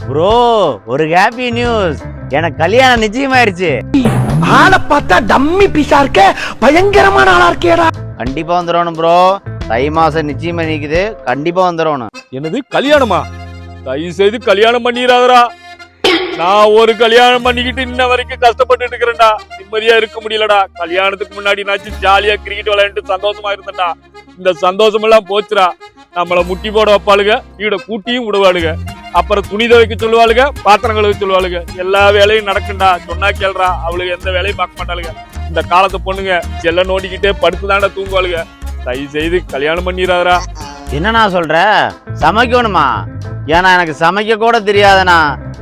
Bro ஒரு happy news, எனக்கு கல்யாணம் நிச்சயமாயிருச்சு. ஆளை பார்த்தா டம்மி பீஸா இருக்க, பயங்கரமான ஆளா இருக்கேடா. கண்டிப்பா வந்துடணும் ப்ரோ, தை மாசம் நிச்சயம் பண்ணிக்குது, கண்டிப்பா வந்துடணும். என்னது கல்யாணமா? தயவு செய்து கல்யாணம் பண்ணிடாதடா. நான் ஒரு கல்யாணம் பண்ணிக்கிட்டு இன்ன வரைக்கும் கஷ்டப்பட்டு இருக்கிறேன்டா. நிம்மதியா இருக்க முடியலடா. கல்யாணத்துக்கு முன்னாடி நான் ஜாலியா கிரிக்கெட் விளையாண்டு சந்தோஷமா இருந்தேன்டா. இந்த சந்தோஷம் எல்லாம் போச்சுடா. நம்மள முட்டி போட வைப்பாளுங்க, வீட கூட்டியும் விடுவாளுங்க, அப்புறம் துணி துவைக்க சொல்லுவாளுங்க, பாத்திரம் கழுவ சொல்லுவாளுங்க. எல்லா வேலையும் நடக்கும்டா. சொன்னா கேள்றா, அவளுக்கு எந்த வேலையும் பார்க்க மாட்டாளுங்க. இந்த காலத்தை பொண்ணுங்க செல்ல நோண்டிக்கிட்டே படுத்துதாண்டா தூங்குவாளுங்க. தயவு செய்து கல்யாணம் பண்ணிடாதடா. என்னண்ணா சொல்ற? சமைக்கணுமா? ஏன்னா எனக்கு சமைக்க கூட தெரியாதண்ணா.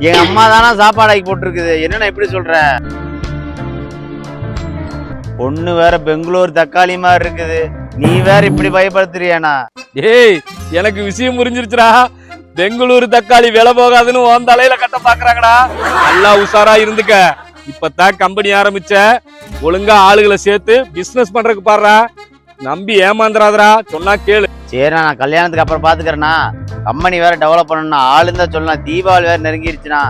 எங்க அம்மா தானா சாப்பாடு ஆக்கி போட்டுருக்குது. என்னண்ணா இப்படி சொல்ற? பொண்ணு வேற பெங்களூர் தக்காளி மாதிரி இருக்குது, நீ வேற இப்படி பயப்படுத்துறியாண்ணா? ஏய், எனக்கு விஷயம் புரிஞ்சிருச்சுடா. பெங்களூரு தக்காளி விலை போகாதுன்னு உன் தலையில கட்ட பாக்குறாங்கடா. நல்லா உஷாரா இருந்துக்க. இப்பதான் கம்பெனி ஆரம்பிச்ச, ஒழுங்கா ஆளுகளை சேர்த்து பிசினஸ் பண்றதுக்கு பாடுறா. நம்பி ஏமாந்துராதரா, சொன்னா கேளு. சரி, நான் கல்யாணத்துக்கு அப்புறம் பாத்துக்கிறேண்ணா. கம்பெனி வேற டெவலப் பண்ணணும்னா ஆளு தான் சொல்லலாம். தீபாவளி வேற நெருங்கிருச்சுண்ணா.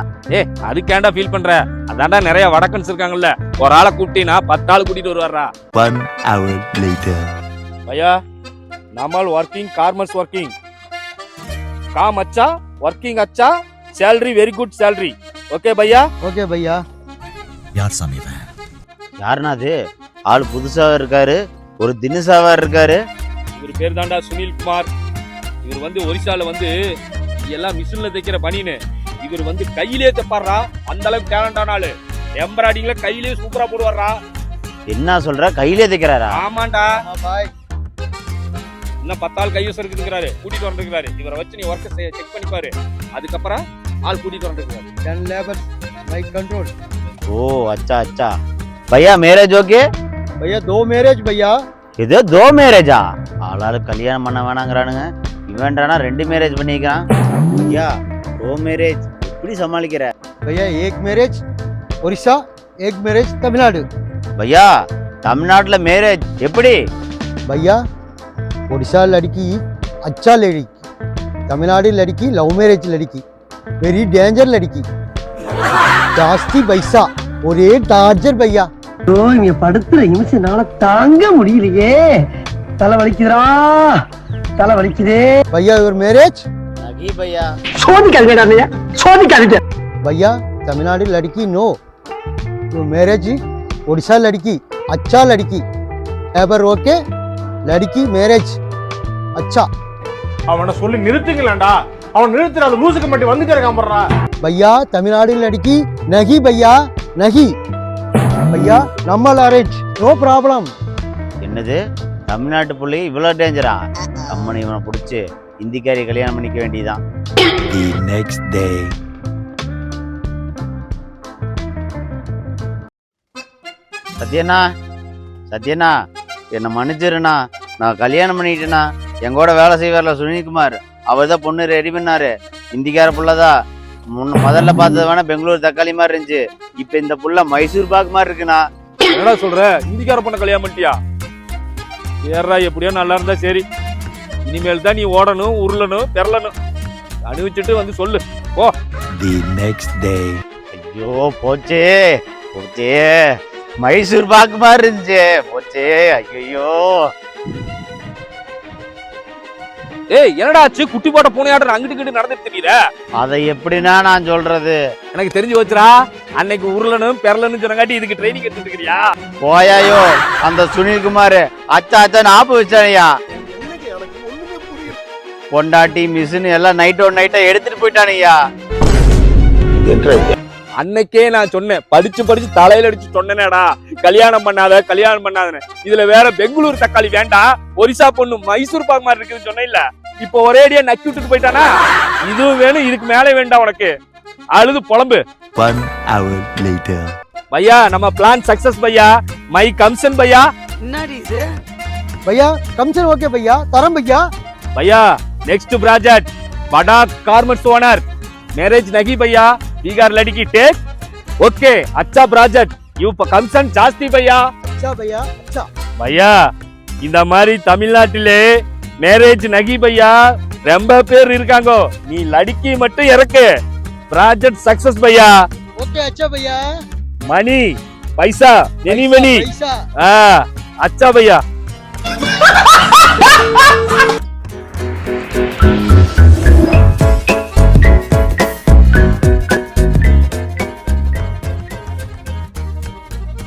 அதுக்கேண்டா ஃபீல் பண்ற? அதான்டா நிறைய வடக்கன்ஸ் இருக்காங்கல்ல, ஒரு ஆளை கூட்டினா 10 ஆள் கூட்டிட்டு வருவாரா. 1 hour later. भैया नॉर्मल वर्किंग कार्मर्स वर्किंग काम अच्छा, वर्किंग अच्छा, salary very good salary. Okay भैया? ஓகே பையா. யார் சாமி இவன்? யாருண்ணா அது? ஆள் புதுசா இருக்காரு, ஒரு தினுசாவா இருக்காரு. இவர் பேர் தாண்டா சுனில் குமார். இவர் வந்து ஒரிசால வந்து எல்லாம் மிஷின்ல தைக்கிற பனின்னு. இவர் வந்து கையிலே தைப்பாரா. அந்த அளவுக்கு டேலண்டான ஆளு. எம்ப்ராய்டிங்ல கையிலே சூப்பரா போடுவாரா. என்ன சொல்ற? கையிலே தைக்கிறாரா? ஆமாண்டா. பாய். இன்னும் 10 ஆள் கைவசம் இருக்குறாரு, கூட்டிட்டு வந்துருக்காரு. இவரை வச்சு நீ ஒர்க் செக் பண்ணி பாரு. அதுக்கப்புறம் ஆள் கூட்டிட்டு வந்துருக்காரு. 10 लेबर्स माय कंट्रोल. ஓ அச்சா அச்சா. பையா மேரேஜ் ஓகே? भैया 2 मैरिज भैया. இது தோ மேரேஜா? ஆளாளு கல்யாணம் பண்ண வேணாங்கிறானுங்க, இவன்டானா 2 மேரேஜ் பண்ணிக்கிறான். ஐயா தோ மேரேஜ் எப்படி சமாளிக்கிற? भैया 1 मैरिज ओडिशा, 1 मैरिज तमिलनाडु. பையா தமிழ்நாட்டுல மேரேஜ் எப்படி? भैया ओडिशा लड़की अच्छा लड़की, तमिलनाडु लड़की लव मैरिज लड़की, वेरी डेंजर लड़की, जास्ती पैसा ஒரே டார்ச்சர் பையா. இங்க படுத்துற நிமிஷம்னால தாங்க முடியலையே. தலை வலிக்குதுடா, தலை வலிக்குதே. भैया योर मैरिज? நகி பையா. சோதிக்காதீங்க, சோதிக்காதீங்க. भैया तमिलनाडु लड़की नो, योर मैरिज ओडिशा लड़की अच्छा लड़की, एवर ओके लड़की मैरिज अच्छा. அவனை சொல்லி நிறுத்துங்களேன்டா. அவன் நிறுத்துற அது லூசுக்கு மட்டும் வந்து கிடக்காமறா. भैया तमिलनाडु लड़की नहीं भैया नहीं. भैया नॉर्मल अरेंज नो प्रॉब्लम. என்னது தமிழ்நாட்டு புள்ளி இவ்வளவு டேஞ்சரா? கம்பெனி இவனை பிடிச்சி இந்திக்காரி கல்யாணம் பண்ணிக்க வேண்டியதான். The next day. சத்யண்ணா, சத்யண்ணா என்னை மன்னிச்சிருண்ணா. நான் கல்யாணம் பண்ணிட்டேண்ணா. எங்கூட வேலை செய்வார்ல சுனில்குமார், அவர் தான் பொண்ணு ரெடி பண்ணாரு. இந்திக்கார புள்ளதான். முதல்ல பார்த்தது வேணா பெங்களூர் தக்காளி மாதிரி இருந்துச்சு, இப்ப இந்த புள்ள மைசூர் பாக்கு மாதிரி இருக்குண்ணா. என்னடா சொல்ற? இந்திக்கார பொண்ண கல்யாணம் பண்ணிட்டியா? ஏறா, எப்படியோ நல்லா இருந்தா சரி. இனிமேல் தான் நீ ஓடணும், உருளணும், பெறலணும். அனுபவிச்சுட்டு வந்து சொல்லு போ. The next day. ஐயோ போச்சே போச்சே, மைசூர் பாக்கு மாதிரி இருந்துச்சு, போச்சே. ஐயோ ஏய், என்னடா ஆச்சு? குட்டி போட்ட பூனையாட்டம் அங்கிட்டு கிட்ட நடந்துட்டு தெரியல. அதை எப்படின்னா நான் சொல்றது? எனக்கு தெரிஞ்சு வச்சுரா. அன்னைக்கு உருளனும் பெறலன்னு சொன்னங்காட்டி இதுக்கு ட்ரைனிங் எடுத்துட்டு இருக்கிறியா? போயாயோ அந்த சுனில்குமார் அச்சா அச்சா நாப்பு வச்சானையா. பொண்டாட்டி மிஷின் எல்லாம் நைட்டோட நைட்டா எடுத்துட்டு போயிட்டானையா. அன்னைக்கே நான் சொன்னேன், படிச்சு படிச்சு தலையில அடிச்சு சொன்னேனேடா, கல்யாணம் பண்ணாத கல்யாணம் பண்ணாதன்னு. இதுல வேற பெங்களூர் தக்காளி வேண்டாம், ஒரிசா பொண்ணு மைசூர் பாக்கு மாதிரி இருக்குன்னு சொன்னேன் இல்ல. இப்போ ஒரேடியா நக்கி விட்டுட்டு போயிட்டானா? இதுவும் வேணும், இதுக்கு மேலே வேண்டாம் உனக்கு. அழுது புலம்பு. 1 hour later. பையா நம்ம பிளான் சக்சஸ் பையா. மை கம்சன் பையா. भैया कमसन ओके भैया तरम भैया. भैया नेक्स्ट प्रोजेक्ट बड़ा गारमेंट्स ओनर मैरिज नहीं भैया, बिगार लड़की टेक ओके. अच्छा प्रोजेक्ट यू कमसन जास्ती भैया. अच्छा भैया अच्छा. भैया இந்த மாதிரி தமிழ்நாட்டிலே மேரேஜ் நகி பையா ரொம்ப பேர் இருக்காங்க. நீ லடிக்கி மட்டும் இறக்கு. ப்ராஜெக்ட் சக்சஸ் பையா. ஓகே அச்சா பையா. மணி பைசா எனி மணி பைசா. அச்சா பையா.